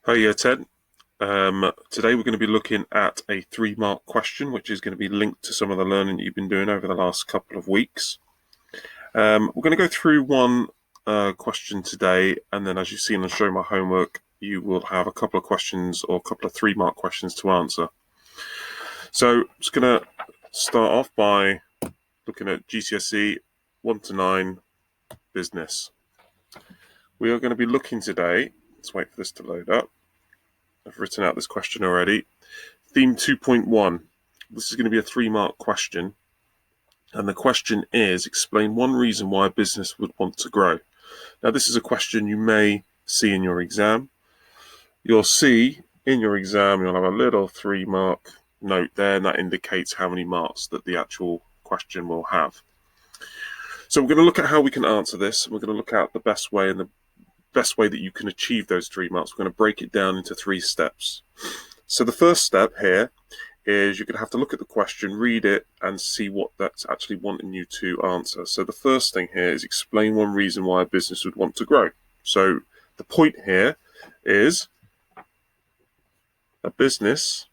Hi, Ted. Today we're going to be looking at a 3-mark question, which is going to be linked to some of the learning that you've been doing over the last couple of weeks. We're going to go through one question today, and then as you've seen on Show My Homework, you will have a couple of questions or a couple of 3-mark questions to answer. So I'm just going to start off by looking at GCSE 1 to 9 business. We are going to be looking today, let's wait for this to load up. I've written out this question already. Theme 2.1. This is going to be a 3-mark question. And the question is, explain one reason why a business would want to grow. Now, this is a question you may see in your exam. You'll see in your exam, you'll have a little 3-mark note there, and that indicates how many marks that the actual question will have. So we're going to look at how we can answer this. We're going to look at the best way and the best way that you can achieve those 3 marks. We're going to break it down into 3 steps. So the first step here is you're going to have to look at the question, read it, and see what that's actually wanting you to answer. So the first thing here is explain one reason why a business would want to grow. So the point here is a business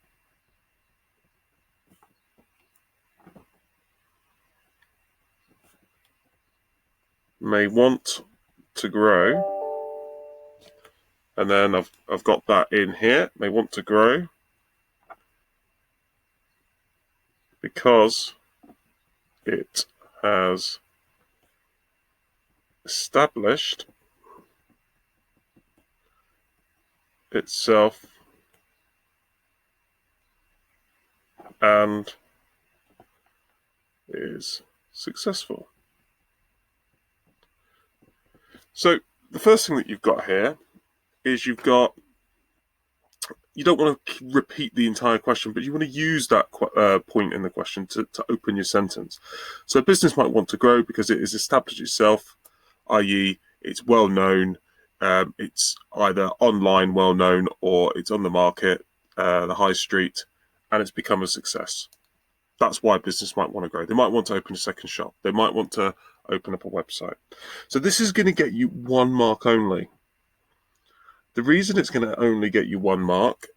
may want to grow, and then I've got that in here, may want to grow because it has established itself and is successful. So the first thing that you've got here is you don't want to repeat the entire question, but you want to use that point in the question to open your sentence. So a business might want to grow because it has established itself, i.e. it's well known, it's either online well known or it's on the market, the high street, and it's become a success. That's why a business might want to grow. They might want to open a second shop. They might want to open up a website. So this is going to get you 1 mark only. The reason it's going to only get you 1 mark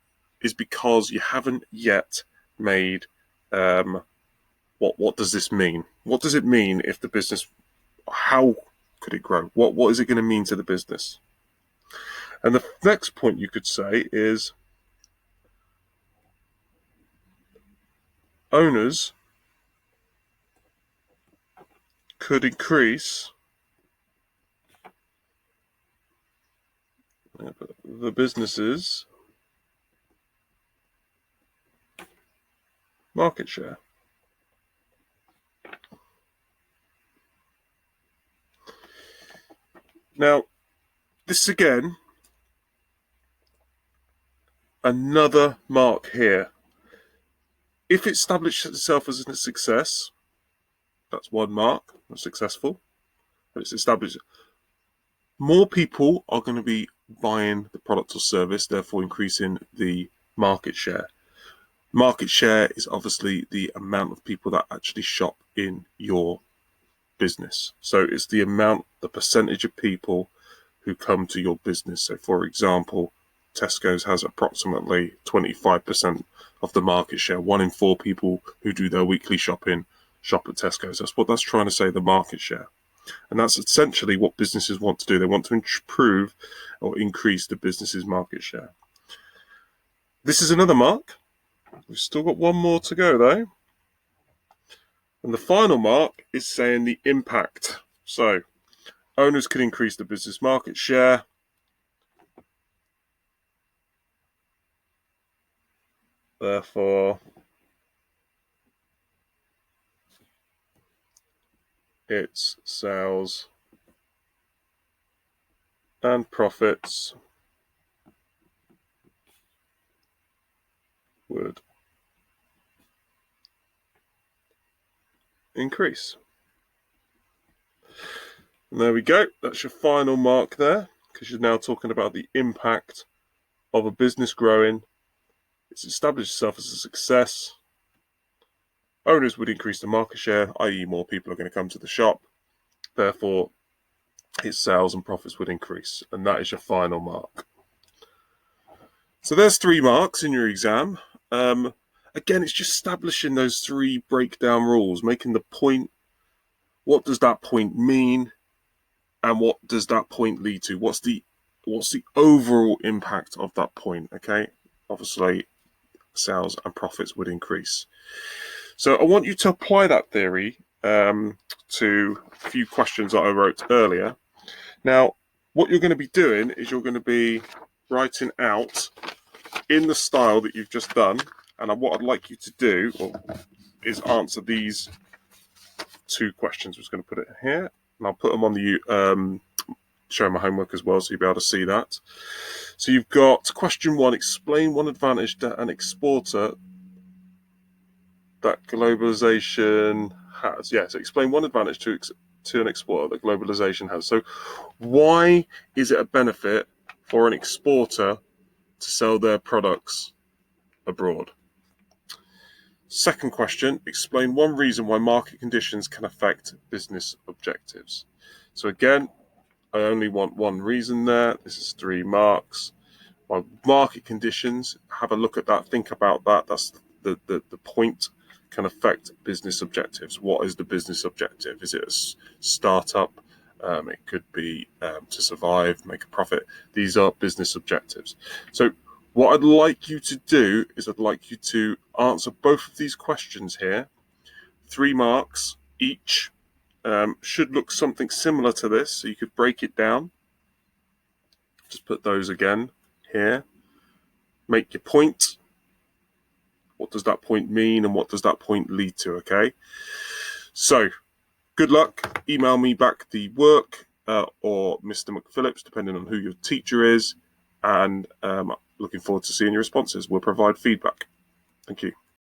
is because you haven't yet made what does this mean? What does it mean if the business, how could it grow? What is it going to mean to the business? And the next point you could say is owners could increase the business's market share. Now, this is again another mark here. If it established itself as a success, that's 1 mark, successful. But it's established. More people are going to be buying the product or service, therefore increasing the market share. Market share is obviously the amount of people that actually shop in your business. So it's the percentage of people who come to your business. So for example, Tesco's has approximately 25% of the market share. 1 in 4 people who do their weekly shopping shop at Tesco's. That's what that's trying to say, the market share. And that's essentially what businesses want to do. They want to improve or increase the business's market share. This is another mark. We've still got 1 more to go though. And the final mark is saying the impact. So owners can increase the business market share. Therefore, its sales and profits would increase. And there we go. That's your final mark there, because you're now talking about the impact of a business growing. It's established itself as a success. Owners would increase the market share, i.e. more people are going to come to the shop. Therefore, its sales and profits would increase. And that is your final mark. So there's 3 marks in your exam. Again, it's just establishing those 3 breakdown rules, making the point. What does that point mean? And what does that point lead to? What's the overall impact of that point? Okay, obviously sales and profits would increase. So I want you to apply that theory to a few questions that I wrote earlier. Now, what you're going to be doing is you're going to be writing out in the style that you've just done, and what I'd like you to do is answer these 2 questions. I'm just going to put it here, and I'll put them on the show my homework as well, so you'll be able to see that. So you've got question 1, explain one advantage that an exporter that globalization has. Yeah, so explain one advantage to an exporter that globalization has. So why is it a benefit for an exporter to sell their products abroad? Second question, explain one reason why market conditions can affect business objectives. So again, I only want one reason there. This is 3 marks. My market conditions, have a look at that, think about that. That's the point, can affect business objectives. What is the business objective? Is it a startup? It could be to survive, make a profit. These are business objectives. So what I'd like you to do is I'd like you to answer both of these questions here. 3 marks each. Should look something similar to this, so you could break it down. Just put those again here. Make your point. What does that point mean, and what does that point lead to? Okay. So, good luck. Email me back the work or Mr. McPhillips, depending on who your teacher is. And looking forward to seeing your responses. We'll provide feedback. Thank you.